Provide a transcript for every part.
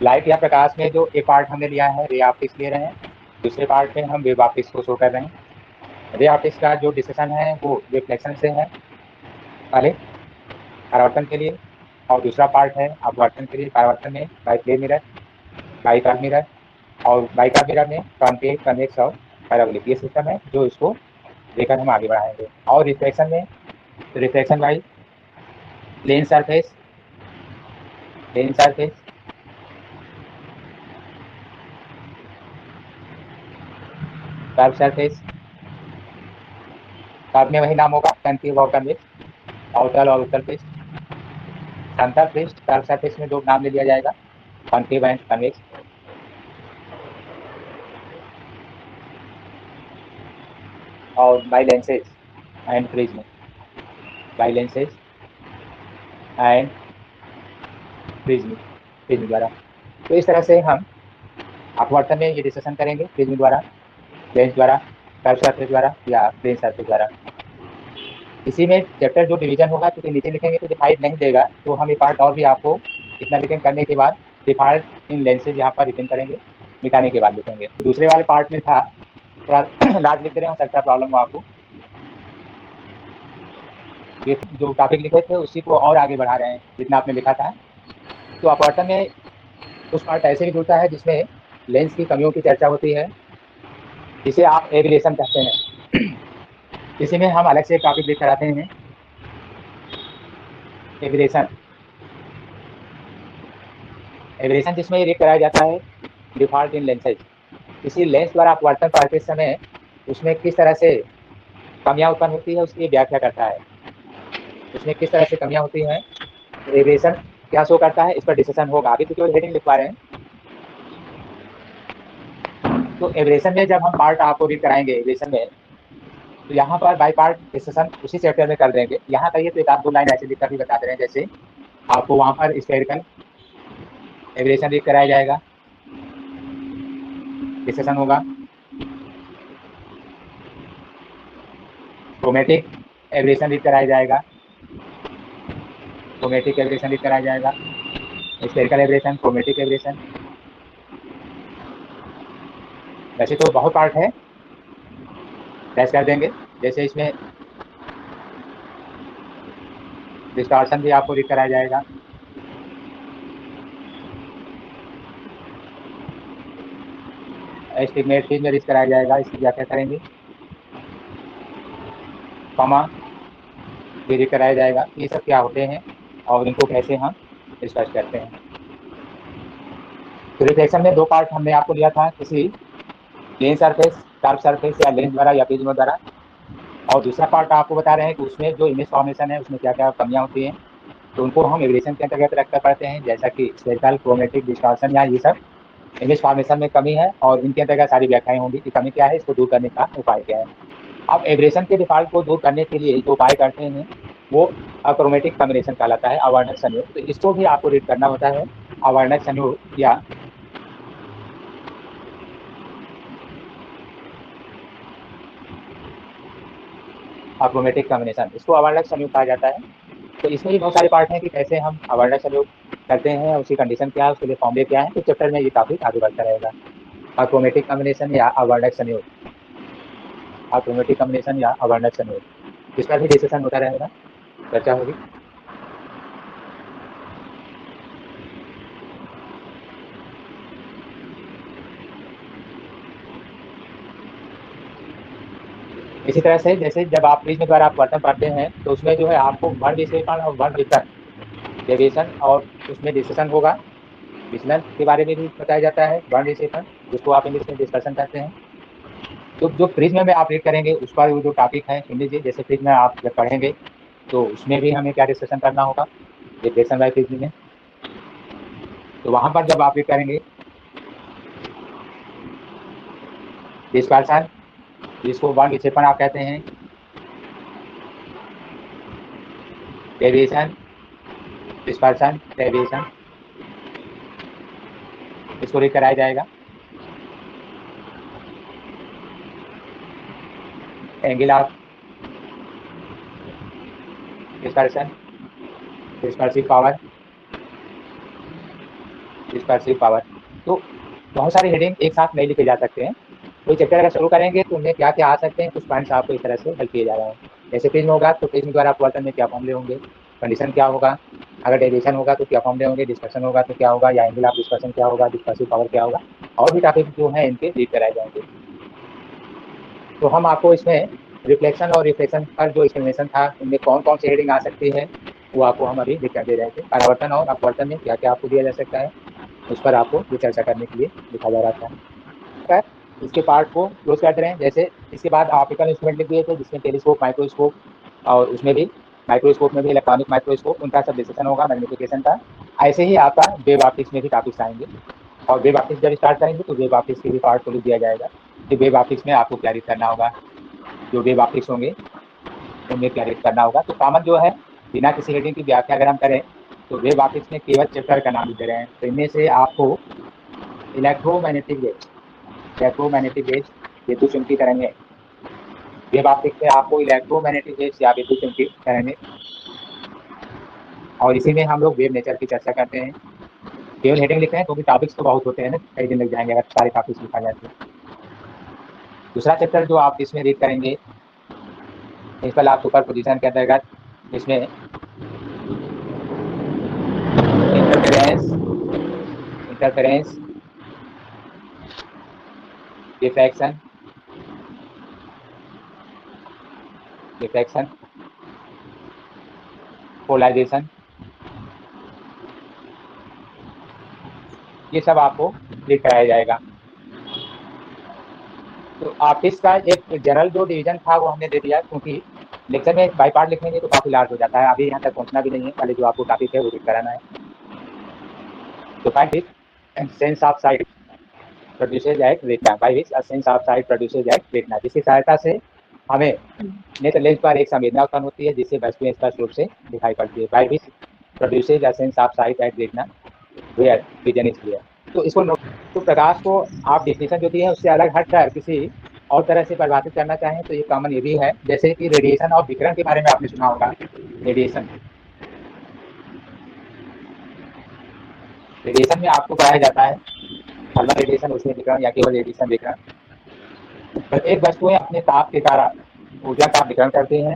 Light या प्रकाश में जो एक पार्ट हमने लिया है रे ऑप्टिक्स ले रहे हैं, दूसरे पार्ट में हम वेव ऑप्टिक्स को शो कर रहे हैं। रे ऑप्टिक्स का जो डिस्कशन है वो रिफ्लेक्शन से है, पहले परावर्तन के लिए, और दूसरा पार्ट है अपवर्तन के लिए। परावर्तन में बाइप्लेन मिरर, बाइकार्ब मिरर, और बाइकार्ब मिरर में कॉन्केव, कन्वेक्स और पैराबोलिक, ये सिस्टम है जो इसको लेकर हम आगे बढ़ाएंगे। और रिफ्लेक्शन में reflection by plane surface, plane surface, curve surface, curve में वही नाम होगा कॉन्केव और कन्वेक्स, अवतल और उत्तल पृष्ठ, समतल पृष्ठ। कर्व सरफेस में दो नाम ले लिया जाएगा, कॉन्केव एंड कन्वेक्स। और by lenses and prism, by lenses and prism, prism द्वारा। तो इस तरह से हम अपवर्तन में ये डिस्कशन करेंगे प्रिज्म द्वारा, लेंस द्वारा, कर्व सरफेस द्वारा या प्लेन सरफेस द्वारा। इसी में चैप्टर जो डिवीजन होगा, क्योंकि नीचे लिखेंगे तो डिफाइड नहीं देगा, तो हम ये पार्ट और भी आपको इतना रिटेन करने के बाद डिफॉल्ट इन लेंसेज यहाँ पर रिटेन करेंगे, मिटाने के बाद लिखेंगे। दूसरे वाले पार्ट में था थोड़ा लार्ज लिख दे रहे हो सकता प्रॉब्लम हो आपको, ये जो टॉपिक लिखे थे उसी को और आगे बढ़ा रहे हैं जितना आपने लिखा था। तो अपवर्तन में उस पार्ट ऐसे भी जुड़ता है जिसमें लेंस की कमियों की चर्चा होती है, जिसे आप एविएशन कहते हैं। इसी में हम अलग से एक टॉपिक लेकर आते हैं, एविएशन। एविएशन जिसमें ये कराया जाता है डिफॉल्ट इन लेंसेज, किसी लेंस द्वारा अपवर्तन करते समय उसमें किस तरह से कमियां उत्पन्न होती है उसकी व्याख्या करता है, उसमें किस तरह से कमियां होती हैं, एविएशन क्या शो करता है, इस पर डिस्कशन होगा। अभी तो केवल हेडिंग लिखवा रहे हैं। तो एविएशन में जब हम पार्ट आपको रीड कराएंगे एविएशन में, तो यहाँ पर बाई पार्ट डिस्कशन उसी चैप्टर में कर देंगे। यहाँ कहिए तो एक आध दो लाइन ऐसे लिखकर भी बता दे रहे हैं, जैसे आपको वहां पर स्फेरिकल एविएशन रीड कराया जाएगा, डिस्कशन होगा। क्रोमेटिक एविएशन रीड कराया जाएगा, क्रोमेटिक एविएशन रीड कराया जाएगा, स्फेरिकल एविएशन, क्रोमेटिक एविएशन। वैसे तो बहुत पार्ट है, टेस्ट कर देंगे। जैसे इसमें डिस्टॉर्शन भी आपको रीड कराया जाएगा, एस्टिग्मेटिक में रीड कराया जाएगा, इसकी व्याख्या करेंगे। कॉमा भी रीड कराया जाएगा, ये सब क्या होते हैं और इनको कैसे हम स्पष्ट करते हैं। तो रिफ्लेक्शन में दो पार्ट हमने आपको लिया था, किसी प्लेन सरफेस, कर्व सरफेस या लेंस द्वारा या प्रिज्म द्वारा, और दूसरा पार्ट आपको बता रहे हैं कि उसमें जो इमेज फॉर्मेशन है उसमें क्या क्या कमियां होती हैं, तो उनको हम एविएशन के अंतर्गत रखकर पढ़ते हैं, जैसा कि स्फेरिकल, क्रोमेटिक, डिस्टॉर्शन, या ये सब इमेज फॉर्मेशन में कमी है और इनके अंतर्गत सारी व्याख्याएं होंगी कि कमी क्या है, इसको दूर करने का उपाय क्या है। अब एब्रेशन के डिफॉल्ट को दूर करने के लिए जो उपाय करते हैं वो अक्रोमेटिक कॉम्बिनेशन कहलाता है, अवर्णक संयोग। तो इसको भी आपको रीड करना होता है, अवर्णक संयोग या अक्रोमेटिक कॉम्बिनेशन, इसको अवर्णक संयोग कहा जाता है। तो इसमें भी बहुत सारे पार्ट हैं कि कैसे हम अवर्णक संयोग करते हैं, उसकी कंडीशन क्या है, उसके लिए फॉर्मूले क्या है। तो चैप्टर में ये टॉपिक आगे बढ़ता रहेगा, अक्रोमेटिक कॉम्बिनेशन या अवर्णक संयोग, अक्रोमेटिक कॉम्बिनेशन या अवर्णक संयोग, इस पर भी डिस्कशन होता रहेगा, चर्चा होगी। इसी तरह से जैसे जब आप प्रिज्म द्वारा अपवर्तन पढ़ते हैं तो उसमें जो है आपको वर्ण विक्षेपण और वर्ण वितरण, डेविएशन, और उसमें डिस्कशन होगा। विचलन के बारे में भी बताया जाता है, वर्ण विक्षेपण, जिसको आप इंग्लिश में डिस्कशन करते हैं। तो जो प्रिज्म में आप रीड करेंगे उस पर जो टॉपिक है सुन लीजिए। जैसे प्रिज्म में आप जब पढ़ेंगे तो उसमें भी हमें क्या डिस्कशन करना होगा, रिफ्लेक्शन बाय प्रिज्म में। तो वहां पर जब आप रीड करेंगे डिस्पर्सन, जिसको वर्ण विक्षेपण आप कहते हैं, डेविएशन, डिस्पर्सन, डेविएशन, इसको रीड कराया जाएगा। Angle of dispersion, dispersive power, dispersive power. तो बहुत सारे हेडिंग एक साथ नहीं लिखे जा सकते हैं। कोई चैप्टर अगर शुरू करेंगे तो उनमें क्या क्या आ सकते हैं, कुछ पॉइंट्स आपको इस तरह से हल किए जा रहे हैं। जैसे प्रिज्म होगा तो प्रिज्म द्वारा अपवर्तन में क्या फॉर्मूले होंगे, कंडीशन क्या होगा, अगर डेरिवेशन होगा तो क्या फॉर्मूले होंगे, डिस्पर्शन होगा तो क्या होगा, या एंगल ऑफ डिस्पर्शन क्या होगा, डिस्पर्सिव पावर क्या होगा, और भी टॉपिक जो है इनके रीड कराए जाएंगे। तो हम आपको इसमें रिफ्लेक्शन और रिफ्लेक्शन पर जो एक्सप्लेनेशन था, उनमें कौन कौन सी हेडिंग आ सकती है, वो आपको हम अभी लिख कर दे रहे थे। परावर्तन और अपवर्तन में क्या क्या आपको दिया जा सकता है, उस पर आपको ये चर्चा करने के लिए लिखा जा रहा था। इसके पार्ट को क्लोज कर दे रहे हैं। जैसे इसके बाद ऑप्टिकल इंस्ट्रूमेंट लिख दिए थे, जिसमें टेलीस्कोप, माइक्रोस्कोप, और उसमें भी माइक्रोस्कोप में भी इलेक्ट्रॉनिक माइक्रोस्कोप, उनका सब डिस्कशन होगा मैग्निफिकेशन का। ऐसे ही आपका वेब ऑप्टिक्स में भी टॉपिक्स आएंगे, और वेब ऑप्टिक्स जब स्टार्ट करेंगे तो वेब ऑप्टिक्स के भी पार्ट को लिख दिया जाएगा कि वेब ऑप्टिक्स में आपको क्या रीड करना होगा, जो वेब ऑप्टिक्स होंगे उनमें क्या रीड करना होगा। तो कॉमन जो है, बिना किसी हेडिंग की व्याख्या अगर हम करें तो वेब ऑप्टिक्स में केवल चैप्टर का नाम लिख दे रहे हैं। तो इनमें से आपको इलेक्ट्रोमैग्नेटिक वेव्स विद्युत चुम्बकीय तरंगें, वेब ऑप्टिक्स में आपको इलेक्ट्रोमैग्नेटिक वेव्स या विद्युत चुम्बकीय तरंगें, और इसी में हम लोग वेव नेचर की चर्चा करते हैं। केवल हेडिंग लिख रहे हैं क्योंकि टॉपिक्स तो बहुत होते हैं ना, कई दिन लग जाएंगे अगर सारे टॉपिक्स लिखा जाए तो। दूसरा चैप्टर जो आप इसमें रीड करेंगे, प्रिंसिपल ऑफ सुपर पोजिशन के अंतर्गत, इसमें interference interference diffraction diffraction polarisation, ये सब आपको रीड कराया जाएगा। तो ऑप्टिक्स का एक जनरल जो डिवीजन था वो हमने दे दिया, क्योंकि लेक्चर में बाई पार्ट लिखेंगे तो काफी लार्ज हो जाता है, अभी यहाँ तक पहुंचना भी नहीं है, पहले जो आपको टॉपिक है वो रीड कराना है। तो sense of site produces at retina, by which a sense of site produces at retina, जिसकी सहायता से हमें नेत्र लेंस पर एक संवेदना उत्पन्न होती है जिससे वस्तुएं स्पष्ट रूप से दिखाई पड़ती है। By which produces a sense of sight at retina where vision is clear. तो इसको तो प्रकाश को आप डेफिनेशन जो दी है उससे अलग हटकर किसी और तरह से परिभाषित करना चाहें तो ये कॉमन ये भी है, जैसे कि रेडिएशन और विकिरण के बारे में आपने सुना होगा। रेडिएशन रेडिएशन में आपको पढ़ाया जाता है थर्मल रेडिएशन, उसमें विकिरण या केवल रेडिएशन विकिरण। प्रत्येक वस्तुएं अपने ताप के कारण ऊर्जा का विकिरण करते हैं,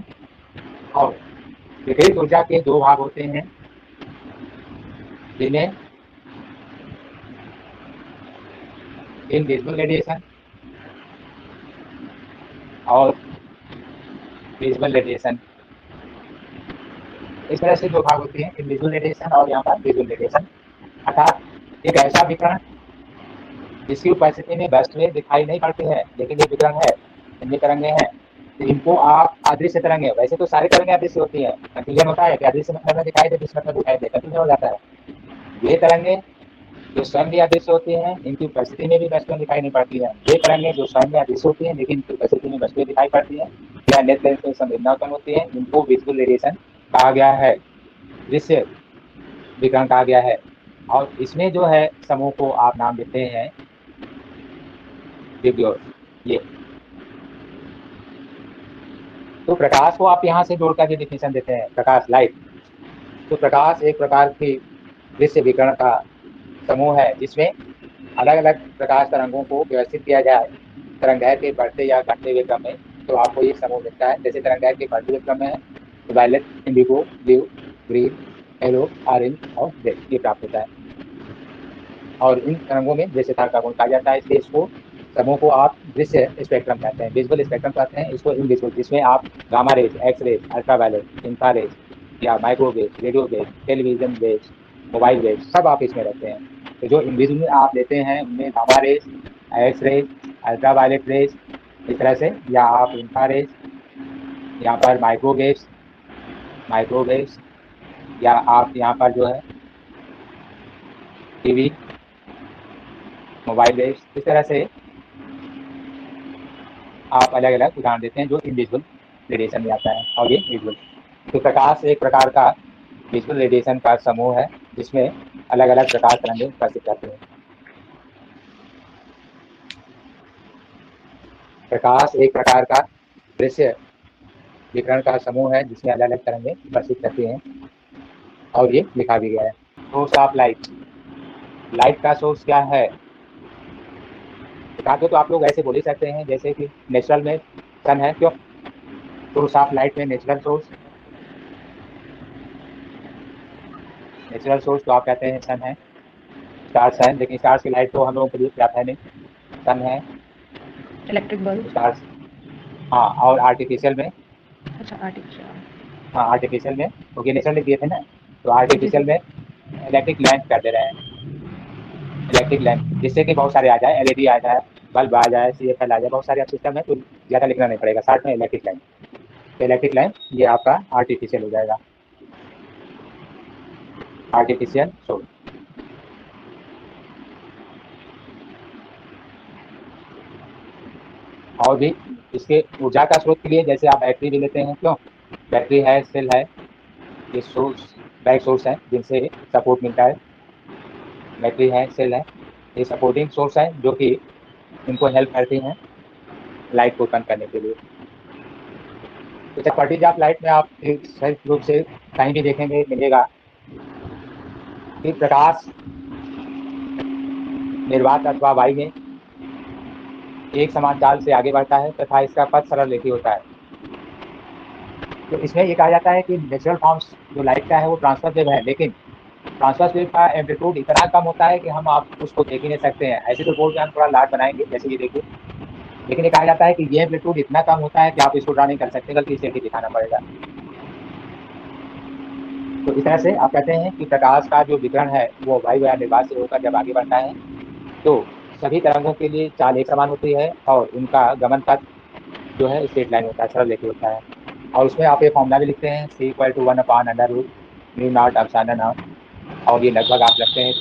और विकिरित ऊर्जा के दो भाग होते हैं जिन्हें इनविजिबल रेडिएशन और विजिबल रेडिएशन। इस तरह से दो भाग होते हैं, इनविजिबल रेडिएशन और यहाँ पर विजिबल रेडिएशन, अर्थात एक ऐसा विकिरण जिसकी उपस्थिति में वस्तुएं दिखाई नहीं पड़ती है, लेकिन ये विकिरण है, इनमें तरंगे हैं, तो इनको आप अदृश्य तरंगे, वैसे तो सारी तरंगे अदृश्य होती है, कंफ्यूजन होता है कि अदृश्य मतलब में दिखाई दे, दृश्य मतलब दिखाई दे, कंफ्यूजन हो जाता है। ये तरंगे जो स्वयं भी अदृश्य होती हैं, इनकी उपस्थिति में भी वस्तुएं दिखाई नहीं पड़ती है। ये तरंगे जो स्वयं में अदृश्य होती हैं लेकिन इनकी उपस्थिति में वस्तुएं दिखाई पड़ती है, या नेत्र लेंस में संवेदना उत्पन्न होती है, इनको विजिबल रेडिएशन कहा गया है, दृश्य विकिरण कहा गया है। और इसमें जो है समूह को आप नाम देते हैं विब्ग्योर। ये तो प्रकाश को आप यहाँ से जोड़ करके डिफिनेशन देते हैं, प्रकाश लाइट। तो प्रकाश एक प्रकार की दृश्य विकिरण का समूह है जिसमें अलग अलग प्रकाश तरंगों को व्यवस्थित किया जाए तरंगदैर्घ्य के बढ़ते या घटते हुए क्रम में, तो आपको ये समूह मिलता है। जैसे तरंगदैर्घ्य के बढ़ते हुए क्रम में है तो violet, indigo, blue, green, yellow, orange और रेड ये प्राप्त होता है। और इन तरंगों में जैसे तारका गुण कहा जाता है, इसलिए इसको समूह को आप दृश्य स्पेक्ट्रम कहते हैं, विजुअल स्पेक्ट्रम कहते हैं इसको, इनविजुअल जिसमें आप gamma rays, X rays, ultraviolet, infrared या microwave, radio wave, television wave, mobile wave सब आप इसमें रखते हैं। तो जो इनविजुअल आप लेते हैं उनमें gamma rays, X rays, ultraviolet rays इस तरह से, या आप इंफ्रारेज, यहाँ पर माइक्रोवेव्स, या आप यहाँ पर जो है टीवी, मोबाइल वेव्स, इस तरह से आप अलग अलग उदाहरण देते हैं जो इनविजिबल रेडिएशन में आता है। और ये विजुअल, तो प्रकाश एक प्रकार का विजुअल रेडिएशन का समूह है जिसमें अलग अलग प्रकाश तरंगें प्रकाशित करते हैं। प्रकाश एक प्रकार का दृश्य विकिरण का समूह है जिसमें अलग अलग तरंगें प्रकाशित करती हैं, और ये लिखा भी गया है। सोर्स ऑफ लाइट, लाइट का सोर्स क्या है? कहा तो आप लोग ऐसे बोल ही सकते हैं जैसे कि नेचुरल में सन है, क्यों? सोर्स ऑफ लाइट में नेचुरल सोर्स, नेचुरल सोर्स तो आप कहते हैं सन है, स्टार्स है, लेकिन स्टार्स की लाइट तो हम लोगों के लिए प्राप्त है नहीं। सन है, इलेक्ट्रिक बल्ब। स्टार्स, हाँ। और आर्टिफिशियल में, अच्छा, आर्टिफिशियल। हाँ आर्टिफिशियल में, क्योंकि नेचुरल दिए थे ना, तो जी जी आर्टिफिशियल जी। में इलेक्ट्रिक लैंप कर दे रहे हैं, इलेक्ट्रिक लैंप, जिससे कि बहुत सारे आ जाए, एलईडी आ जाए, बल्ब आ जाए, सीएफएल आ जाए, बहुत सारे सिस्टम है, तो ज्यादा लिखना नहीं पड़ेगा, साथ में इलेक्ट्रिक लैंप। तो इलेक्ट्रिक लैंप ये आपका आर्टिफिशियल हो जाएगा, आर्टिफिशियल सोर्स। और भी इसके ऊर्जा का स्रोत के लिए जैसे आप बैटरी भी लेते हैं, क्यों? बैटरी है, सेल है, ये सोर्स, बैक सोर्स है जिनसे सपोर्ट मिलता है। बैटरी है, सेल है, ये सपोर्टिंग सोर्स है जो कि इनको हेल्प करती हैं लाइट को उत्पन्न करने के लिए। तो प्रॉपर्टीज ऑफ लाइट में आप सही रूप से कहीं भी देखेंगे मिलेगा कि प्रकाश निर्वात अथवा वायु में एक समान चाल से आगे बढ़ता है तथा इसका पथ सरल रेखीय होता है। तो इसमें ये कहा जाता है कि नेचुरल फॉर्म्स जो लाइट का है वो ट्रांसफर वेव है, लेकिन ट्रांसफर वेव का एम्पलीट्यूड इतना कम होता है कि हम आप उसको देख ही नहीं सकते हैं। ऐसे तो बोर्ड में हम थोड़ा लार्ज बनाएंगे जैसे ये देखिए, लेकिन ये कहा जाता है कि ये एम्पलीट्यूड इतना कम होता है कि आप इसको ड्रा नहीं कर सकते, बल्कि इसे भी दिखाना पड़ेगा। तो इस तरह से आप कहते हैं कि प्रकाश का जो विकिरण है वो वायु या निर्वात से होकर जब आगे बढ़ता है तो सभी तरंगों के लिए चाल एक समान होती है और उनका गमन पथ जो है स्ट्रेट लाइन होता है, सरल रेखीय होता है। और उसमें आप एक फॉर्मूला भी लिखते हैं, C = 1/√μ0 और ये लगभग आप रखते हैं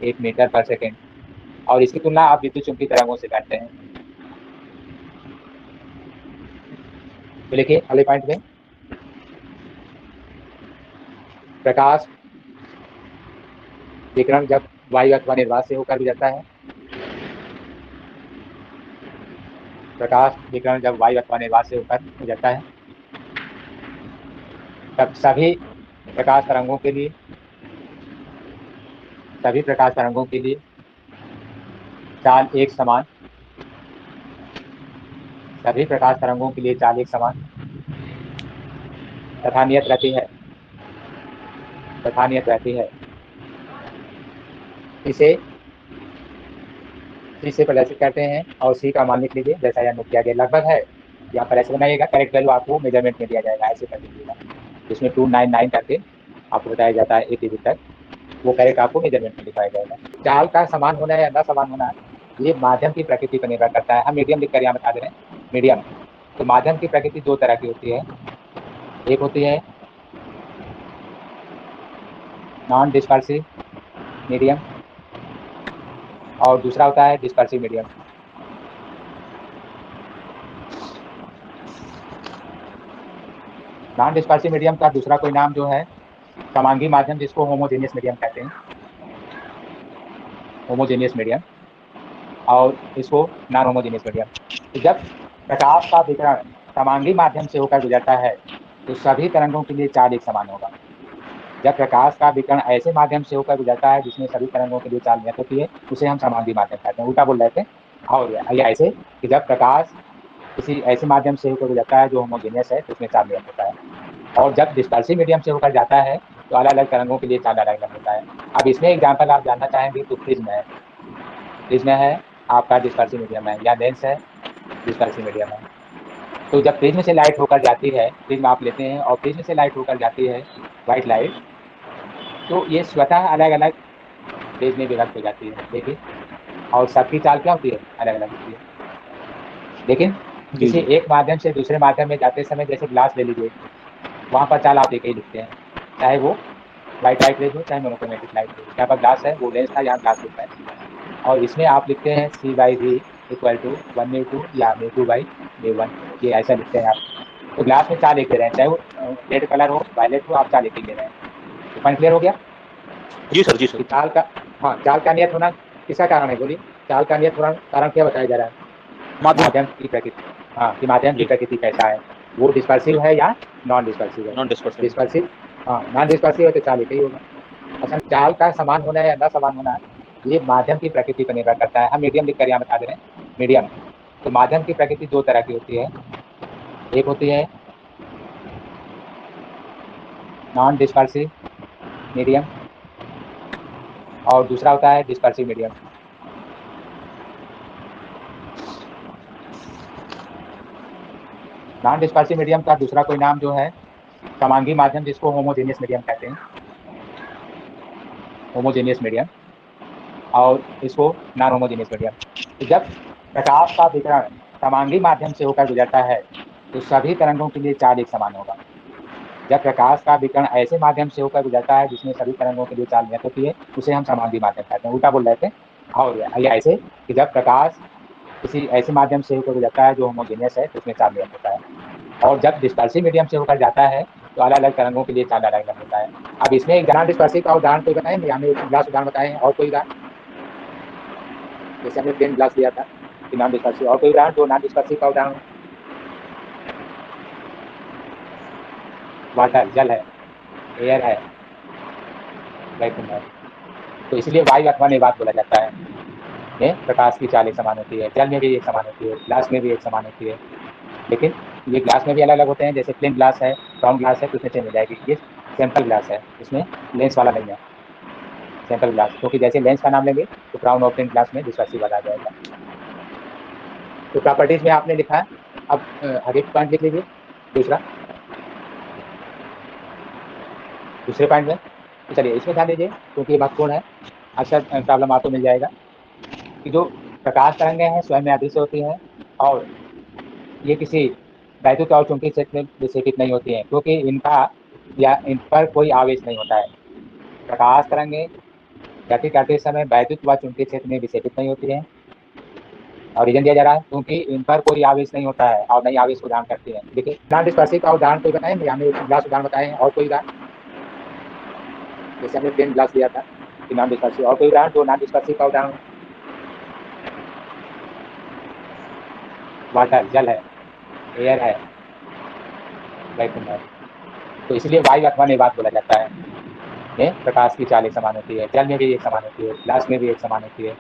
10⁻⁸ और इसकी तुलना आप विद्युत चुंबकीय तरंगों से करते हैं। तो लिखिए अगले पॉइंट में, प्रकाश विकिरण जब वायु अथवा निर्वात से होकर गुजरता है, प्रकाश विकिरण जब वायु अथवा निर्वात से होकर गुजरता है तब सभी प्रकाश तरंगों के लिए चाल एक समान, सभी प्रकाश तरंगों के लिए चाल एक समान तथा नियत रहती है, तथा नियत रहती है। इसे सी से प्रदर्शित करते हैं और सी का मान लिख लीजिए जैसा यहाँ नोट किया गया लगभग है। यहाँ पर ऐसे बनाइएगा, करेक्ट वैल्यू आपको मेजरमेंट में दिया जाएगा, ऐसे कर दीजिएगा, जिसमें 299 करके आपको बताया जाता है 1 डिजिट तक, वो करेक्ट आपको मेजरमेंट में दिखाया जाएगा। चाल का समान होना या न समान होना ये माध्यम की प्रकृति पर निर्भर करता है। हम मीडियम लिखकर यहाँ बता दे रहे हैं, मीडियम। तो माध्यम की प्रकृति दो तरह की होती है, एक होती है नॉन डिस्पर्सिव मीडियम और दूसरा होता है dispersive medium. Non dispersive medium का दूसरा कोई नाम जो है समांगी माध्यम, जिसको होमोजेनियस मीडियम कहते हैं, होमोजेनियस मीडियम, और इसको नॉन होमोजेनियस मीडियम। जब प्रकाश का विकिरण समांगी माध्यम से होकर गुजरता है तो सभी तरंगों के लिए चाल एक समान होगा। जब प्रकाश का विकिरण ऐसे माध्यम से होकर गुजरता है जिसमें सभी तरंगों के लिए चाल नियत होती है, उसे हम समांगी माध्यम कहते हैं। उल्टा बोल रहे थे। और या ऐसे कि जब प्रकाश किसी ऐसे माध्यम से होकर गुजरता है जो होमोजेनियस है तो उसमें चाल नियत होता है। और जब डिस्पर्सिव मीडियम से होकर जाता है तो अलग अलग तरंगों के लिए चाल अलग अलग होता है। अब इसमें एग्जाम्पल आप जानना चाहेंगे तो प्रिज्म है, प्रिज्म है आपका डिस्पर्सिव मीडियम है, या लेंस है डिस्पर्सिव मीडियम है। तो जब प्रिज्म से लाइट होकर जाती है, प्रिज्म आप लेते हैं और प्रिज्म से लाइट होकर जाती है व्हाइट लाइट, तो ये स्वतः अलग अलग फेज में विभक्त हो जाती है, देखिए। और सबकी चाल क्या होती है? अलग अलग होती है। लेकिन किसी एक माध्यम से दूसरे माध्यम में जाते समय, जैसे ग्लास ले लीजिए, वहां पर चाल आप एक ही लिखते हैं, चाहे वो व्हाइट लाइट रेज हो चाहे मोनोक्रोमेटिक लाइट रेज। यहाँ पर ग्लास है, वो लेंस था, यहाँ ग्लास लिखा है, और इसमें आप लिखते हैं C/V = 1/2 या μ2/μ1, ये ऐसा लिखते हैं आप। तो ग्लास में चाल एक ले रहे हैं, चाहे वो रेड कलर हो वायलेट हो, आप चाल एक ही ले रहे हैं। तो पॉइंट क्लियर हो गया? जी सर, जी सर। चाल का, हाँ, चाल का नियत होना किसका कारण है? बोलिए, चाल का नियत होना कारण क्या बताया जा रहा है? माध्यम की प्रकृति। हाँ, कि माध्यम की प्रकृति कैसा है, वो डिस्पर्सिव है या नॉन डिस्पर्सिव है? Non dispersive. डिस्पर्सिव, हाँ, नॉन डिस्पर्सिव है तो चाल एक ही होगा। अच्छा, चाल का समान होना या न समान होना, ये माध्यम की प्रकृति पर निर्भर करता है। हम मीडियम लिखकर यहाँ बता दे रहे हैं, मीडियम। तो माध्यम की प्रकृति दो तरह की होती है, एक होती है नॉन डिस्पर्सिव मीडियम और दूसरा होता है dispersive medium. Non dispersive medium का दूसरा कोई नाम जो है समांगी माध्यम, जिसको होमोजेनियस मीडियम कहते हैं, होमोजेनियस मीडियम, और इसको नॉन होमोजेनियस मीडियम। तो जब प्रकाश का विकिरण समांगी माध्यम से होकर गुजरता है तो सभी तरंगों के लिए चाल एक समान होगा। जब प्रकाश का विकिरण ऐसे माध्यम से होकर गुजरता है जिसमें सभी तरंगों के लिए चाल नियत होती है, उसे हम समांगी माध्यम कहते हैं। उल्टा बोल रहे थे। और या ऐसे कि जब प्रकाश किसी ऐसे माध्यम से होकर गुजरता है जो होमोजेनियस है तो उसमें चाल नियत होता है, और जब डिस्पर्सिव मीडियम से होकर जाता है तो अलग अलग तरंगों के लिए चाल अलग अलग होता है। अब इसमें एक नॉन डिस्पर्सिव का उदाहरण कोई बताएंगे? हमने एक ग्लास उदाहरण बताए हैं, और कोई उदाहरण? जैसे हमने प्लेन ग्लास लिया था कि नॉन डिस्पर्सिव, और कोई उदाहरण जो नॉन डिस्पर्सिव का उदाहरण? वाटर, जल है, एयर है, वैक्यूम है। तो इसलिए वायु अथवा निर्वात बोला जाता है। प्रकाश की चाल एक समान होती है, जल में भी एक समान होती है, ग्लास में भी एक समान होती है, लेकिन ये ग्लास में भी अलग अलग होते हैं। जैसे प्लेन ग्लास है, राउंड ग्लास है, तो उसमें चेंज हो जाएगी। ये सैंपल ग्लास है, इसमें लेंस वाला नहीं है, सैंपल ग्लास, क्योंकि जैसे लेंस का नाम लेंगे तो क्राउन और प्लेन ग्लास में डिस्पर्सिव वाला आ जाएगा। तो प्रॉपर्टीज में आपने लिखा है। अब आगे पॉइंट लिख लीजिए, दूसरा, दूसरे पॉइंट में। तो चलिए इसमें ध्यान दीजिए क्योंकि ये महत्वपूर्ण है, अक्सर प्रॉब्लम आपको मिल जाएगा कि जो प्रकाश तरंगें हैं स्वयं में अदृश्य होती हैं, और ये किसी वैद्युत और चुंबकीय क्षेत्र में विक्षेपित नहीं होती हैं, क्योंकि इनका या इन पर कोई आवेश नहीं होता है। प्रकाश तरंगें गति करते समय वैद्युत व चुंबकीय क्षेत्र में विक्षेपित नहीं होती हैं, और रीजन दिया जा रहा है क्योंकि इन पर कोई आवेश नहीं होता है और नई आवेश को धारण करती है। देखिए नॉन डिस्पर्सिव का उदाहरण कोई बताएंगे? हमने एक ग्लास उदाहरण बताए हैं, और कोई उदाहरण? जैसे हमने प्लेन ग्लास लिया था कि नॉन डिस्पर्सिव, और कोई उदाहरण जो नॉन डिस्पर्सिव का उदाहरण? वाटर, जल है, एयर है, वैक्यूम है। तो इसलिए वायु अथवा निर्वात बोला जाता है। प्रकाश की चाल एक समान होती है, जल में भी एक समान होती है, ग्लास में भी एक समान होती है,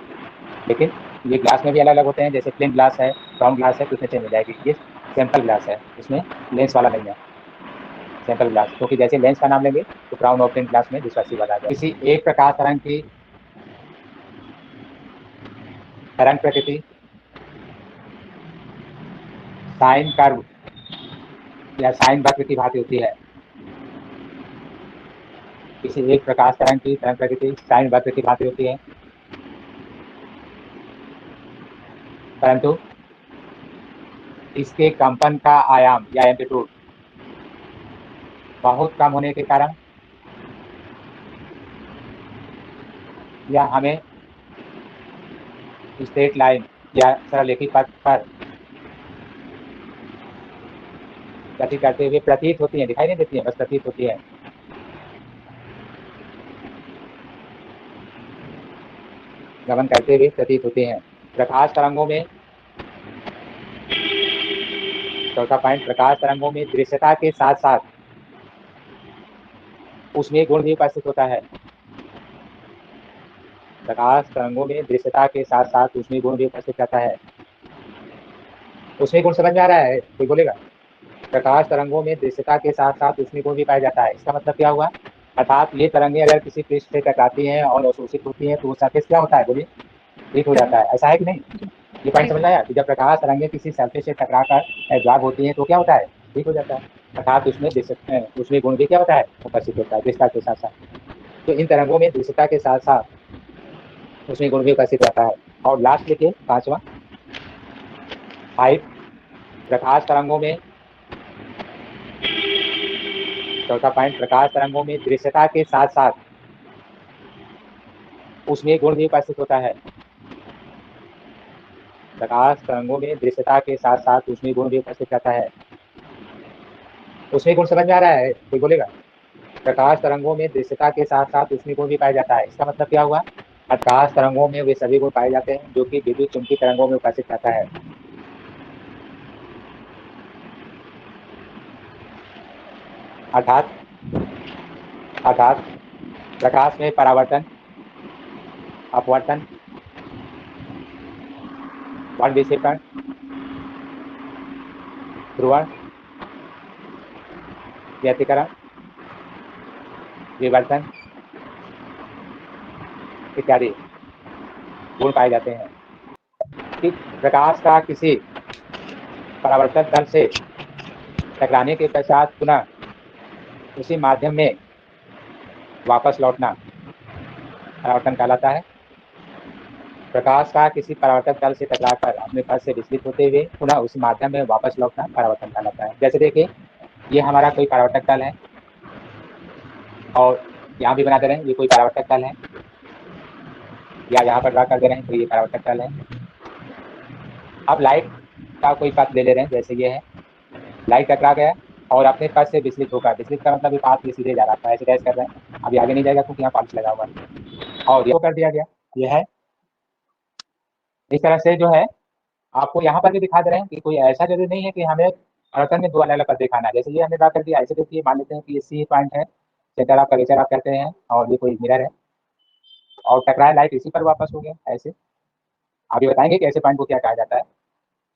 लेकिन ये ग्लास में भी अलग अलग होते हैं। जैसे प्लेन ग्लास है, राउंड ग्लास है, तो उसमें चेंज हो जाएगी। ये सैंपल ग्लास है, इसमें लेंस वाला नहीं है, सैंपल ग्लास, क्योंकि जैसे लेंस का नाम लेंगे तो क्राउन और प्लेन ग्लास में डिस्पर्सिव वाला आ जाएगा। किसी एक प्रकाश तरंग की तरंग प्रकृति साइन कर्व या साइन वक्र की भांति होती है। किसी एक प्रकाश तरंग की तरंग प्रकृति साइन वक्र की भांति होती है, परंतु इसके कंपन का आयाम या एम्पलीट्यूड बहुत कम होने के कारण या हमें स्ट्रेट लाइन या सरलेखी पथ पर गति करते हुए प्रतीत होती है, दिखाई नहीं देती है, बस प्रतीत होती है, गमन करते हुए प्रतीत होते हैं। प्रकाश तरंगों में, चौथा पॉइंट, प्रकाश तरंगों में दृश्यता के साथ साथ उसमें गुण भी उपस्थित होता है। प्रकाश तरंगों में दृश्यता के साथ साथ उसमें गुण भी उपस्थित रहता है। उसमें गुण समझ में आ रहा है? कोई बोलेगा? प्रकाश तरंगों में दृश्यता के साथ साथ उसमें गुण भी पाया जाता है। इसका मतलब क्या हुआ? अर्थात ये तरंगे अगर किसी पृष्ठ से टकराती हैं और अवशोषित होती हैं तो वो सरफेस क्या होता है? बोलिए, हीट हो जाता है। ऐसा है कि नहीं? ये पॉइंट समझ में आया कि जब प्रकाश तरंगे किसी सरफेस से टकराकर एब्जॉर्ब होती हैं तो क्या होता है? हीट हो जाता है। अर्थात उसमें गुण भी क्या होता है? उपस्थित होता है दृश्यता के साथ साथ। तो इन तरंगों में दृश्यता के साथ साथ उसमें गुण भी उपस्थित रहता है। और लास्ट देखिए, पांचवा, हाइट। प्रकाश तरंगों में, चौथा पॉइंट, प्रकाश तरंगों में दृश्यता के साथ साथ उसमें गुण भी उपस्थित होता है। प्रकाश तरंगों में दृश्यता के साथ साथ उसमें गुण भी उपस्थित रहता है। उसमें गुण समझ में आ रहा है? कोई बोलेगा? प्रकाश तरंगों में दृश्यता के साथ साथ उसमें गुण भी पाया जाता है। इसका मतलब क्या हुआ? प्रकाश तरंगों में वे सभी गुण पाए जाते हैं जो कि विद्युत चुंबकीय तरंगों में उपस्थित रहता है। अर्थात अर्थात प्रकाश में परावर्तन, अपवर्तन, वर्ण विक्षेपण, ध्रुवण, व्यतिकरण, विवर्तन इत्यादि गुण पाए जाते हैं। कि प्रकाश का किसी परावर्तक तल से टकराने के पश्चात पुनः उसी माध्यम में वापस लौटना परावर्तन कहलाता है। प्रकाश का किसी परावर्तक तल से टकराकर अपने पथ से विचलित होते हुए पुनः उसी माध्यम में वापस लौटना परावर्तन कहलाता है। जैसे देखिए, ये हमारा कोई परावर्तक तल है और यहाँ भी बना दे रहे हैं, ये कोई परावर्तक तल है, या यहाँ पर ड्रा कर दे रहे हैं तो ये परावर्तक तल है। अब लाइट का कोई पथ ले ले रहे हैं, जैसे ये है, लाइट टकरा गया और अपने पथ से विचलित होगा। विचलित का मतलब पाथ ये सीधे जा रहा था, ऐसे डैश कर रहे हैं, अभी आगे नहीं जाएगा क्योंकि यहाँ पॉलिश लगा हुआ है और ये कर दिया गया। ये है इस तरह से जो है आपको यहाँ पर भी दिखा दे रहे हैं कि कोई ऐसा जरूरी नहीं है कि हमें परावर्तन में दो अलग अलग पथ दिखाना है। जैसे ये हमने ड्रा कर दिया, ऐसे देखिए, मान लेते हैं कि ये सी पॉइंट है, सेंटर ऑफ कर्वेचर आप कहते हैं, और ये कोई मिरर है और टकराया लाइट इसी पर वापस हो गया। ऐसे आगे बताएंगे कि ऐसे पॉइंट को क्या कहा जाता है।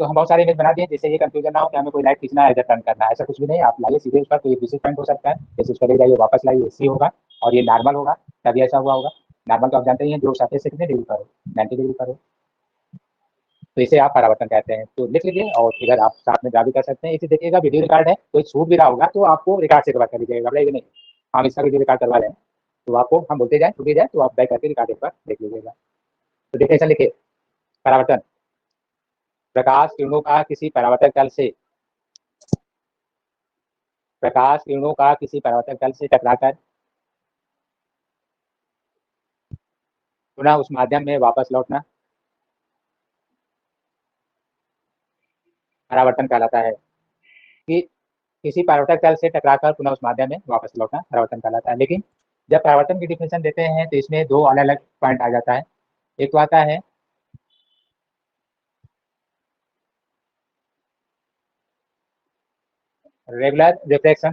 तो हम बहुत सारे इमेज बना दिए जिससे ये कंफ्यूजन ना हो कि हमें कोई लाइट खींचना है, इधर टर्न करना है, ऐसा कुछ भी नहीं। आप लाइए सीधे उस पर, कोई विशेष पॉइंट हो सकता है, जैसे उस पर ले जाइए, वापस लाइए, सी होगा और ये नॉर्मल होगा, तभी ऐसा हुआ होगा। नॉर्मल तो आप जानते ही हैं, जो सरफेस से कितने डिग्री पर हो, 90 डिग्री पर हो, तो इसे आप परावर्तन कहते हैं। तो लिख लीजिए और इधर आप साथ में ड्रा भी कर सकते हैं। इसे देखिएगा, वीडियो रिकॉर्ड है, कोई छूट भी रहा होगा तो आपको रिकॉर्ड से कर लीजिएगा, घबराइए नहीं। हम इसका वीडियो रिकॉर्ड करवा लें तो आपको हम बोलते जाए, छूटे जाए तो आप बैक करके रिकॉर्ड एक बार देख लीजिएगा। तो देखिए, ऐसा लिखिए, परावर्तन, प्रकाश किरणों का किसी परावर्तक तल से प्रकाश किरणों का किसी परावर्तक तल से टकराकर पुनः उस माध्यम में वापस लौटना परावर्तन कहलाता है। कि किसी परावर्तक तल से टकराकर पुनः उस माध्यम में वापस लौटना परावर्तन कहलाता है। लेकिन जब परावर्तन की डिफिनेशन देते हैं तो इसमें दो अलग अलग पॉइंट आ जाता है। एक तो आता है रेगुलर रिफ्लेक्शन,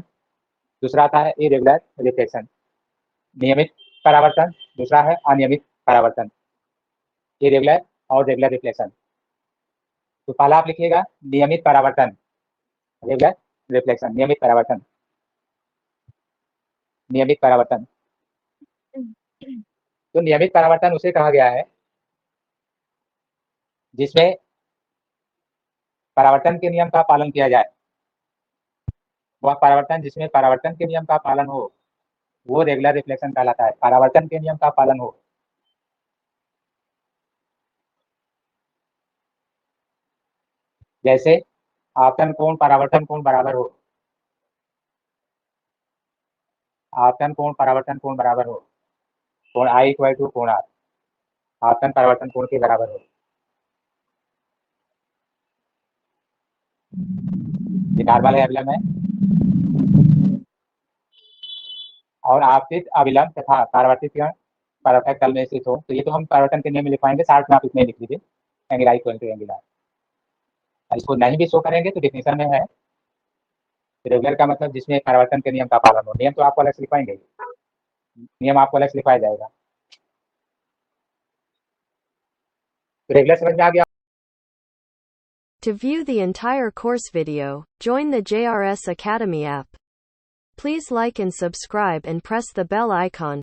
दूसरा आता है इरेगुलर रिफ्लेक्शन। नियमित परावर्तन, दूसरा है अनियमित परावर्तन, इरेगुलर और रेगुलर रिफ्लेक्शन। तो पहला आप लिखिएगा नियमित परावर्तन, रेगुलर रिफ्लेक्शन, नियमित परावर्तन, नियमित परावर्तन। तो नियमित परावर्तन उसे कहा गया है जिसमें परावर्तन के नियम का पालन किया जाए। वह परावर्तन जिसमें परावर्तन के नियम का पालन हो वो रेगुलर रिफ्लेक्शन कहलाता है। परावर्तन के नियम का पालन हो, जैसे आपतन कोण परावर्तन कोण बराबर हो, आपतन कोण परावर्तन कोण बराबर हो, कोण I इक्वल टू कोण R, आपतन परावर्तन कोण के बराबर हो। ये नॉर्मल है, अविलंब है, और आपतित अविलंब तथा परावर्तित किरण परावर्तक तल में स्थित हो। तो ये तो हम परावर्तन के नियम में लिखवाएंगे, साथ में आप इसमें लिख लीजिए angle I equal to angle R। इसको नहीं भी शो करेंगे तो डिफिनेशन में है, रेगुलर का मतलब जिसमें परावर्तन के नियम का पालन हो। नियम तो आपको अलग से लिखवाएंगे, नियम आपको अलग से लिखवाया जाएगा। रेगुलर समझ में आ गया। To view the entire course video, join the JRS Academy app. Please like and subscribe and press the bell icon.